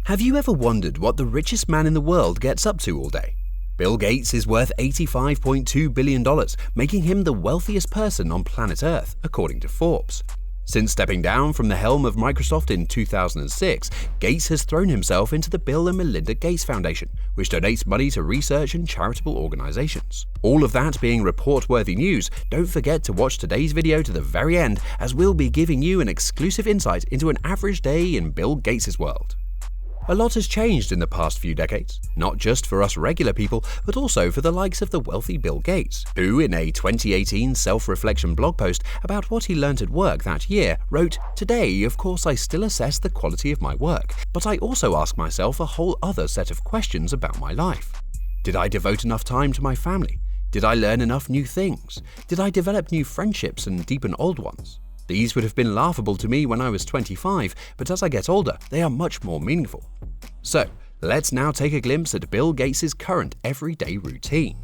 Have you ever wondered what the richest man in the world gets up to all day? Bill Gates is worth $85.2 billion, making him the wealthiest person on planet Earth, according to Forbes. Since stepping down from the helm of Microsoft in 2006, Gates has thrown himself into the Bill and Melinda Gates Foundation, which donates money to research and charitable organizations. All of that being report-worthy news, don't forget to watch today's video to the very end, as we'll be giving you an exclusive insight into an average day in Bill Gates' world. A lot has changed in the past few decades, not just for us regular people, but also for the likes of the wealthy Bill Gates, who in a 2018 self-reflection blog post about what he learned at work that year wrote, "Today, of course, I still assess the quality of my work, but I also ask myself a whole other set of questions about my life. Did I devote enough time to my family? Did I learn enough new things? Did I develop new friendships and deepen old ones? These would have been laughable to me when I was 25, but as I get older, they are much more meaningful." So, let's now take a glimpse at Bill Gates' current everyday routine.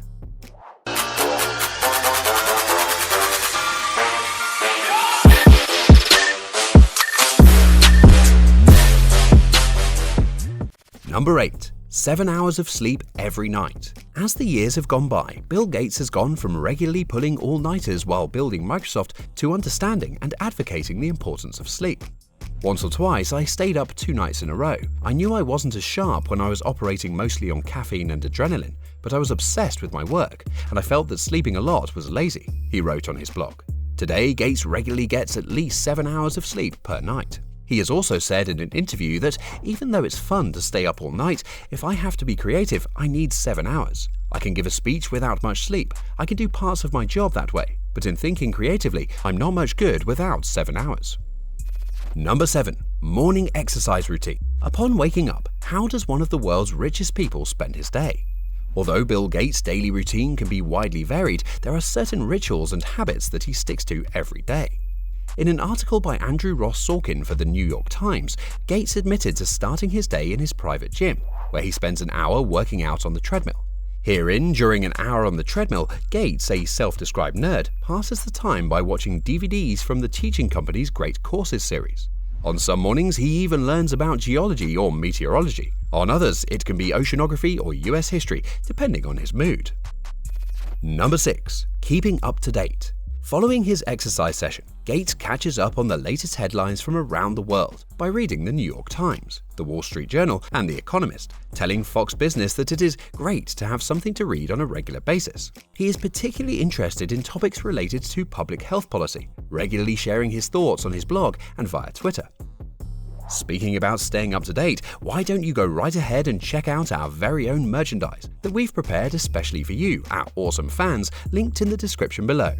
Number 8. 7 hours of sleep every night. As the years have gone by, Bill Gates has gone from regularly pulling all-nighters while building Microsoft to understanding and advocating the importance of sleep. Once or twice, I stayed up 2 nights in a row. I knew I wasn't as sharp when I was operating mostly on caffeine and adrenaline, but I was obsessed with my work, and I felt that sleeping a lot was lazy, he wrote on his blog. Today, Gates regularly gets at least 7 hours of sleep per night. He has also said in an interview that even though it's fun to stay up all night, if I have to be creative, I need 7 hours. I can give a speech without much sleep. I can do parts of my job that way, but in thinking creatively, I'm not much good without 7 hours. Number 7. Morning exercise routine. Upon waking up, how does one of the world's richest people spend his day? Although Bill Gates' daily routine can be widely varied, there are certain rituals and habits that he sticks to every day. In an article by Andrew Ross Sorkin for the New York Times, Gates admitted to starting his day in his private gym, where he spends an hour working out on the treadmill. Herein, during an hour on the treadmill, Gates, a self-described nerd, passes the time by watching DVDs from the teaching company's Great Courses series. On some mornings, he even learns about geology or meteorology. On others, it can be oceanography or US history, depending on his mood. Number 6. Keeping up to date. Following his exercise session, Gates catches up on the latest headlines from around the world by reading the New York Times, the Wall Street Journal, and The Economist, telling Fox Business that it is great to have something to read on a regular basis. He is particularly interested in topics related to public health policy, regularly sharing his thoughts on his blog and via Twitter. Speaking about staying up to date, why don't you go right ahead and check out our very own merchandise that we've prepared especially for you, our awesome fans, linked in the description below.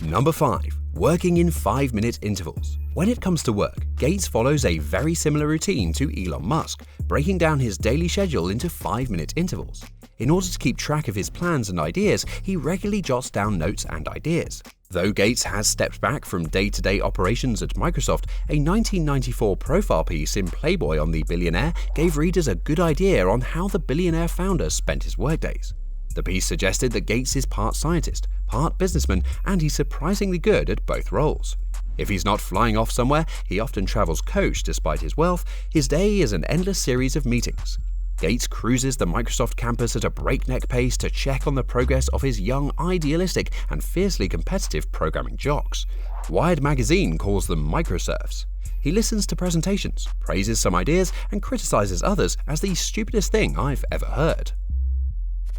Number 5. Working in 5-minute intervals. When it comes to work, Gates follows a very similar routine to Elon Musk, breaking down his daily schedule into 5-minute intervals. In order to keep track of his plans and ideas, he regularly jots down notes and ideas. Though Gates has stepped back from day-to-day operations at Microsoft, a 1994 profile piece in Playboy on the billionaire gave readers a good idea on how the billionaire founder spent his workdays. The piece suggested that Gates is part scientist, part businessman, and he's surprisingly good at both roles. If he's not flying off somewhere, he often travels coach despite his wealth. His day is an endless series of meetings. Gates cruises the Microsoft campus at a breakneck pace to check on the progress of his young, idealistic, and fiercely competitive programming jocks. Wired magazine calls them microserfs. He listens to presentations, praises some ideas, and criticizes others as the stupidest thing I've ever heard.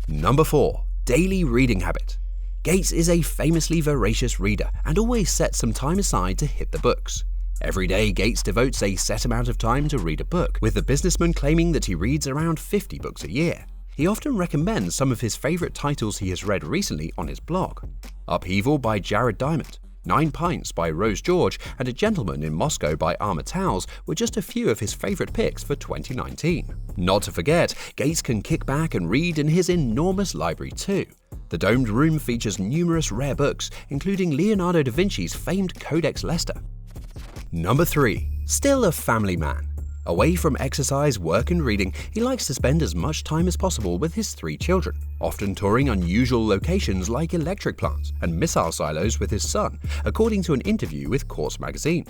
Number 4. Daily reading habit. Gates is a famously voracious reader and always sets some time aside to hit the books. Every day, Gates devotes a set amount of time to read a book, with the businessman claiming that he reads around 50 books a year. He often recommends some of his favorite titles he has read recently on his blog. Upheaval by Jared Diamond, 9 Pints by Rose George, and A Gentleman in Moscow by Armour Towels were just a few of his favorite picks for 2019. Not to forget, Gates can kick back and read in his enormous library too. The domed room features numerous rare books, including Leonardo da Vinci's famed Codex Leicester. Number 3. Still a family man. Away from exercise, work and reading, he likes to spend as much time as possible with his 3 children, often touring unusual locations like electric plants and missile silos with his son, according to an interview with Quartz magazine.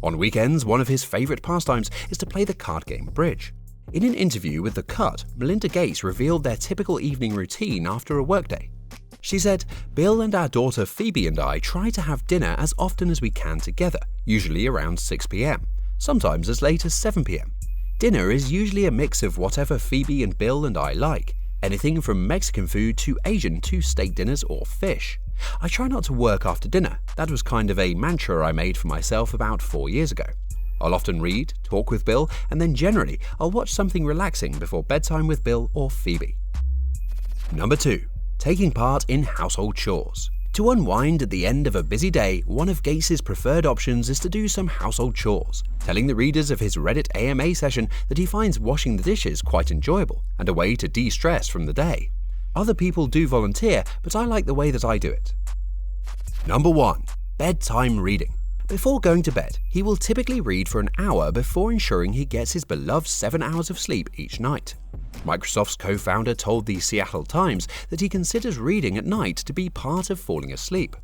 On weekends, one of his favorite pastimes is to play the card game Bridge. In an interview with The Cut, Melinda Gates revealed their typical evening routine after a workday. She said, "Bill and our daughter Phoebe and I try to have dinner as often as we can together, usually around 6 p.m, sometimes as late as 7 p.m. Dinner is usually a mix of whatever Phoebe and Bill and I like, anything from Mexican food to Asian to steak dinners or fish. I try not to work after dinner. That was kind of a mantra I made for myself about 4 years ago. I'll often read, talk with Bill, and then generally I'll watch something relaxing before bedtime with Bill or Phoebe." Number 2. Taking part in household chores. To unwind at the end of a busy day, one of Gates' preferred options is to do some household chores, telling the readers of his Reddit AMA session that he finds washing the dishes quite enjoyable and a way to de-stress from the day. Other people do volunteer, but I like the way that I do it. Number 1. Bedtime reading. Before going to bed, he will typically read for an hour before ensuring he gets his beloved 7 hours of sleep each night. Microsoft's co-founder told the Seattle Times that he considers reading at night to be part of falling asleep.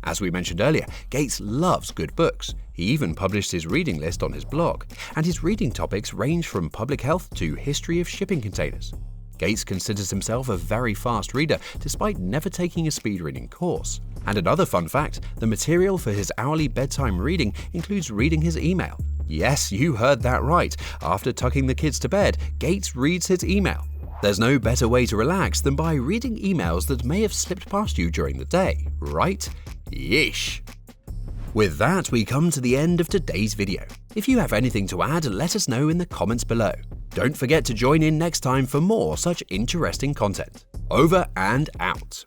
As we mentioned earlier, Gates loves good books. He even published his reading list on his blog, and his reading topics range from public health to history of shipping containers. Gates considers himself a very fast reader despite never taking a speed reading course. And another fun fact, the material for his hourly bedtime reading includes reading his email. Yes, you heard that right. After tucking the kids to bed, Gates reads his email. There's no better way to relax than by reading emails that may have slipped past you during the day, right? Yeesh. With that, we come to the end of today's video. If you have anything to add, let us know in the comments below. Don't forget to join in next time for more such interesting content. Over and out.